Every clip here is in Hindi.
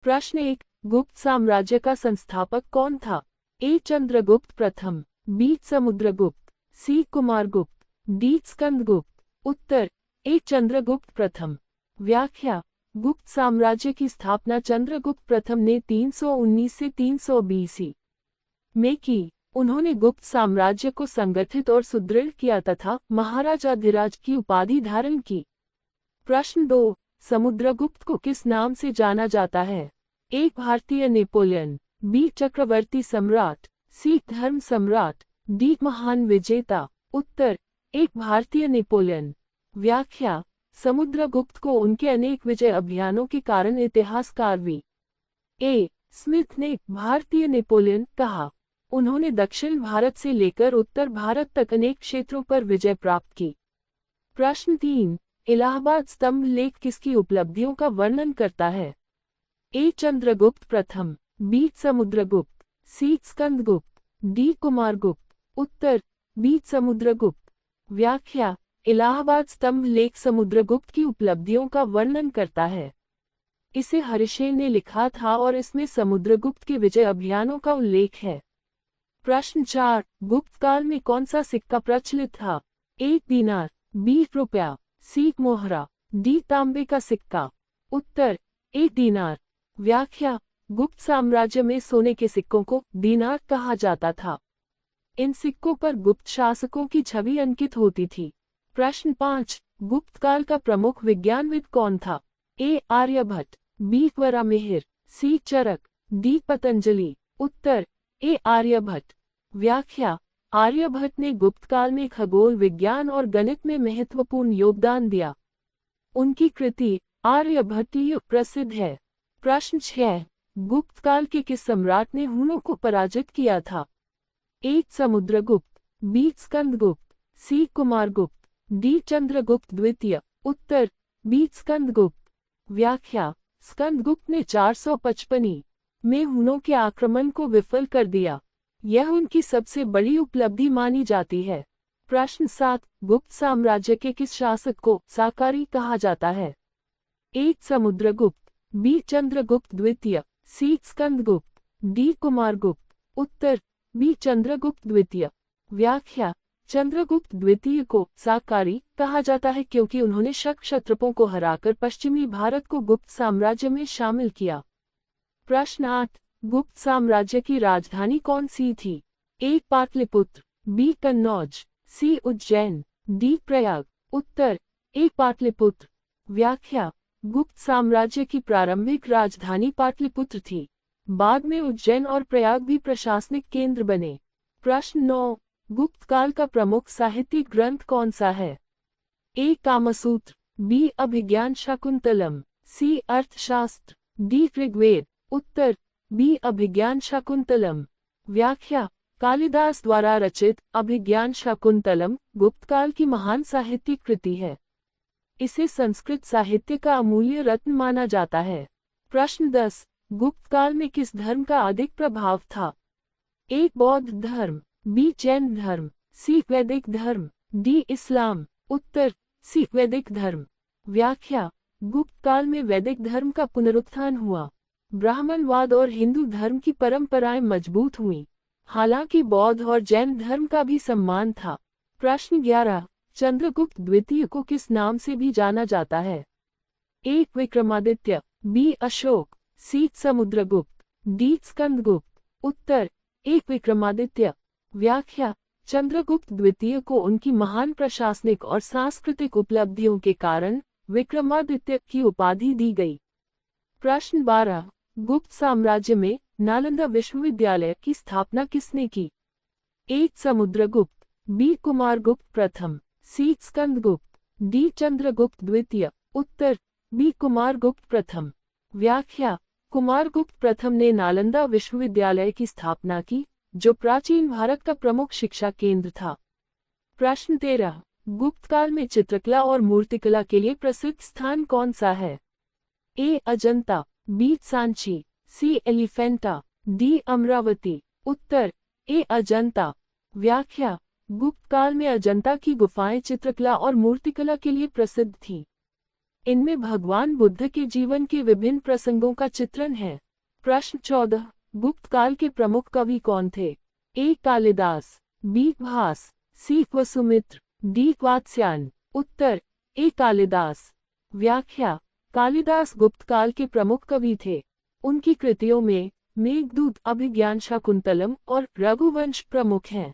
प्रश्न 1, गुप्त साम्राज्य का संस्थापक कौन था? ए चंद्रगुप्त प्रथम, बी समुद्रगुप्त, सी कुमारगुप्त, डी स्कंदगुप्त। उत्तर ए चंद्रगुप्त प्रथम। व्याख्या, गुप्त साम्राज्य की स्थापना चंद्रगुप्त प्रथम ने 319 से 300 BC में की। उन्होंने गुप्त साम्राज्य को संगठित और सुदृढ़ किया तथा महाराजाधिराज की उपाधि धारण की। प्रश्न 2, समुद्रगुप्त को किस नाम से जाना जाता है? ए भारतीय नेपोलियन, बी चक्रवर्ती सम्राट, सी धर्म सम्राट, डी महान विजेता। उत्तर एक भारतीय नेपोलियन। व्याख्या, समुद्रगुप्त को उनके अनेक विजय अभियानों के कारण इतिहासकार वी. ए. स्मिथ ने भारतीय नेपोलियन कहा। उन्होंने दक्षिण भारत से लेकर उत्तर भारत तक अनेक क्षेत्रों पर विजय प्राप्त की। प्रश्न 3, इलाहाबाद स्तंभ लेख किसकी उपलब्धियों का वर्णन करता है? ए चंद्रगुप्त प्रथम, बी समुद्रगुप्त, सी स्कंदगुप्त, डी कुमारगुप्त। उत्तर बी समुद्रगुप्त। व्याख्या, इलाहाबाद स्तंभ लेख समुद्रगुप्त की उपलब्धियों का वर्णन करता है। इसे हरिशेन ने लिखा था और इसमें समुद्रगुप्त के विजय अभियानों का उल्लेख है। प्रश्न 4, गुप्त काल में कौन सा सिक्का प्रचलित था? ए दीनार, बी रुपया, सी मोहरा, डी तांबे का सिक्का। उत्तर ए दीनार। व्याख्या, गुप्त साम्राज्य में सोने के सिक्कों को दीनार कहा जाता था। इन सिक्कों पर गुप्त शासकों की छवि अंकित होती थी। प्रश्न 5, गुप्त काल का प्रमुख विज्ञानविद कौन था? ए आर्यभट्ट, बी वरामिहिर, सी चरक, डी पतंजलि। उत्तर ए आर्यभट्ट। व्याख्या, आर्यभट्ट ने गुप्त काल में खगोल विज्ञान और गणित में महत्वपूर्ण योगदान दिया। उनकी कृति आर्यभट्टीय प्रसिद्ध है। प्रश्न 6, गुप्त काल के किस सम्राट ने हुनों को पराजित किया था? ए समुद्रगुप्त, बी स्कंदगुप्त, सी कुमारगुप्त, डी चंद्रगुप्त द्वितीय। उत्तर बी स्कंदगुप्त। व्याख्या, स्कंदगुप्त ने 455 में हुनों के आक्रमण को विफल कर दिया। यह उनकी सबसे बड़ी उपलब्धि मानी जाती है। प्रश्न 7, गुप्त साम्राज्य के किस शासक को साकारी कहा जाता है? ए समुद्रगुप्त, बी चंद्रगुप्त द्वितीय, सी स्कंदगुप्त, डी कुमारगुप्त। उत्तर बी चंद्रगुप्त द्वितीय। व्याख्या, चंद्रगुप्त द्वितीय को साकारी कहा जाता है क्योंकि उन्होंने शक क्षत्रपों को हराकर पश्चिमी भारत को गुप्त साम्राज्य में शामिल किया। प्रश्न 8, गुप्त साम्राज्य की राजधानी कौन सी थी? ए पाटलिपुत्र, बी कन्नौज, सी उज्जैन, डी प्रयाग। उत्तर ए पाटलिपुत्र। व्याख्या, गुप्त साम्राज्य की प्रारंभिक राजधानी पाटलिपुत्र थी। बाद में उज्जैन और प्रयाग भी प्रशासनिक केंद्र बने। प्रश्न 9, गुप्त काल का प्रमुख साहित्यिक ग्रंथ कौन सा है? ए कामसूत्र, बी अभिज्ञान शाकुंतलम, सी अर्थशास्त्र, डी ऋग्वेद। उत्तर बी अभिज्ञान शाकुंतलम। व्याख्या, कालिदास द्वारा रचित अभिज्ञान शाकुंतलम गुप्त काल की महान साहित्यिक कृति है। इसे संस्कृत साहित्य का अमूल्य रत्न माना जाता है। प्रश्न 10, गुप्त काल में किस धर्म का अधिक प्रभाव था? ए बौद्ध धर्म, बी जैन धर्म, सी वैदिक धर्म, डी इस्लाम। उत्तर सी वैदिक धर्म। व्याख्या, गुप्त काल में वैदिक धर्म का पुनरुत्थान हुआ। ब्राह्मणवाद और हिंदू धर्म की परंपराएं मजबूत हुईं। हालांकि बौद्ध और जैन धर्म का भी सम्मान था। प्रश्न 11, चंद्रगुप्त द्वितीय को किस नाम से भी जाना जाता है? ए विक्रमादित्य, बी अशोक, सी समुद्रगुप्त, डी स्कंदगुप्त। उत्तर ए विक्रमादित्य। व्याख्या, चंद्रगुप्त द्वितीय को उनकी महान प्रशासनिक और सांस्कृतिक उपलब्धियों के कारण विक्रमादित्य की उपाधि दी गई। प्रश्न 12, गुप्त साम्राज्य में नालंदा विश्वविद्यालय की स्थापना किसने की? ए समुद्रगुप्त, बी कुमारगुप्त प्रथम, सी स्कंदगुप्त, डी चंद्रगुप्त द्वितीय। उत्तर बी कुमारगुप्त प्रथम। व्याख्या, कुमारगुप्त प्रथम ने नालंदा विश्वविद्यालय की स्थापना की, जो प्राचीन भारत का प्रमुख शिक्षा केंद्र था। प्रश्न 13, गुप्त काल में चित्रकला और मूर्तिकला के लिए प्रसिद्ध स्थान कौन सा है? ए अजंता, बी सांची, सी एलिफेंटा, डी अमरावती। उत्तर ए अजंता। व्याख्या, गुप्त काल में अजंता की गुफाएं चित्रकला और मूर्तिकला के लिए प्रसिद्ध थीं। इनमें भगवान बुद्ध के जीवन के विभिन्न प्रसंगों का चित्रण है। प्रश्न 14, गुप्त काल के प्रमुख कवि कौन थे? ए कालिदास, बी भास, सी वसुमित्र, डी वात्स्यायन। उत्तर ए कालिदास। व्याख्या: कालिदास गुप्त काल के प्रमुख कवि थे। उनकी कृतियों में मेघदूत, अभिज्ञान शाकुंतलम और रघुवंश प्रमुख हैं।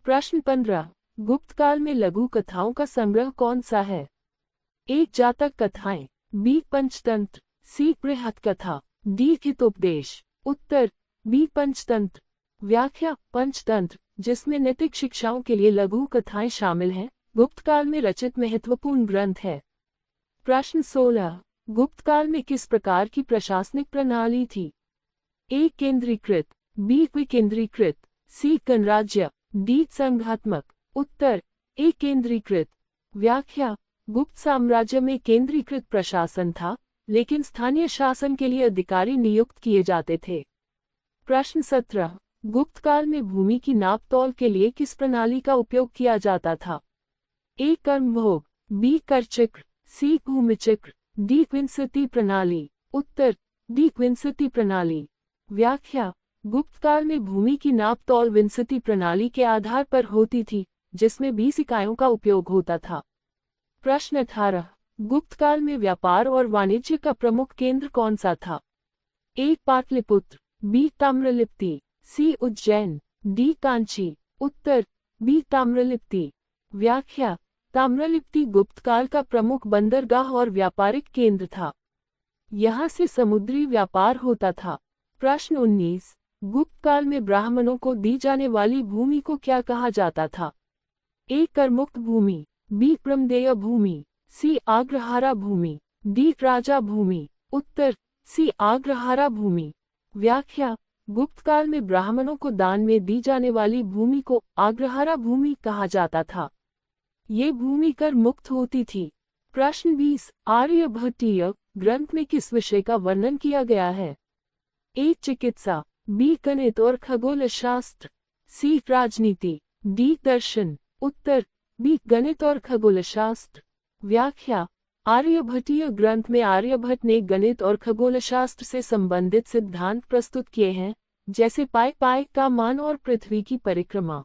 प्रश्न 15, गुप्त काल में लघु कथाओं का संग्रह कौन सा है? ए जातक कथाएं, बी पंचतंत्र, सी बृहत कथा, डी हितोपदेश। उत्तर बी पंचतंत्र। व्याख्या: पंचतंत्र, जिसमें नैतिक शिक्षाओं के लिए लघु कथाएं शामिल हैं, गुप्त काल में रचित महत्वपूर्ण ग्रंथ है। प्रश्न 16, गुप्त काल में किस प्रकार की प्रशासनिक प्रणाली थी? ए केंद्रीकृत, बी विकेंद्रीकृत, सी गणराज्य, डी संघात्मक। उत्तर ए केंद्रीकृत। व्याख्या: गुप्त साम्राज्य में केंद्रीकृत प्रशासन था, लेकिन स्थानीय शासन के लिए अधिकारी नियुक्त किए जाते थे। प्रश्न 17, गुप्त काल में भूमि की नाप तौल के लिए किस प्रणाली का उपयोग किया जाता था? ए कर्मभोग, बी करचक्र, सी भूमिचक्र, डी क्विंसती प्रणाली। उत्तर डी क्विंसती प्रणाली। व्याख्या: गुप्त काल में भूमि की नाप तौल विंसती प्रणाली के आधार पर होती थी, जिसमें 20 इकाइयों का उपयोग होता था। प्रश्न 18, गुप्त काल में व्यापार और वाणिज्य का प्रमुख केंद्र कौन सा था? ए पाटलिपुत्र, बी ताम्रलिप्ति, सी उज्जैन, डी कांची। उत्तर बी ताम्रलिप्ति। व्याख्या: ताम्रलिप्ति गुप्त काल का प्रमुख बंदरगाह और व्यापारिक केंद्र था। यहाँ से समुद्री व्यापार होता था। प्रश्न 19, गुप्त काल में ब्राह्मणों को दी जाने वाली भूमि को क्या कहा जाता था? ए करमुक्त भूमि, बी प्रमदेय भूमि, सी आग्रहारा भूमि, डी राजा भूमि। उत्तर सी आग्रहारा भूमि। व्याख्या: गुप्त काल में ब्राह्मणों को दान में दी जाने वाली भूमि को आग्रहारा भूमि कहा जाता था। ये भूमि कर मुक्त होती थी। प्रश्न 20, आर्यभट्टीय ग्रंथ में किस विषय का वर्णन किया गया है? ए चिकित्सा, बी गणित और खगोल शास्त्र, सी राजनीति, डी दर्शन। उत्तर बी गणित और खगोल शास्त्र। व्याख्या: आर्यभट्टीय ग्रंथ में आर्यभट्ट ने गणित और खगोल शास्त्र से संबंधित सिद्धांत प्रस्तुत किए हैं, जैसे पाई का मान और पृथ्वी की परिक्रमा।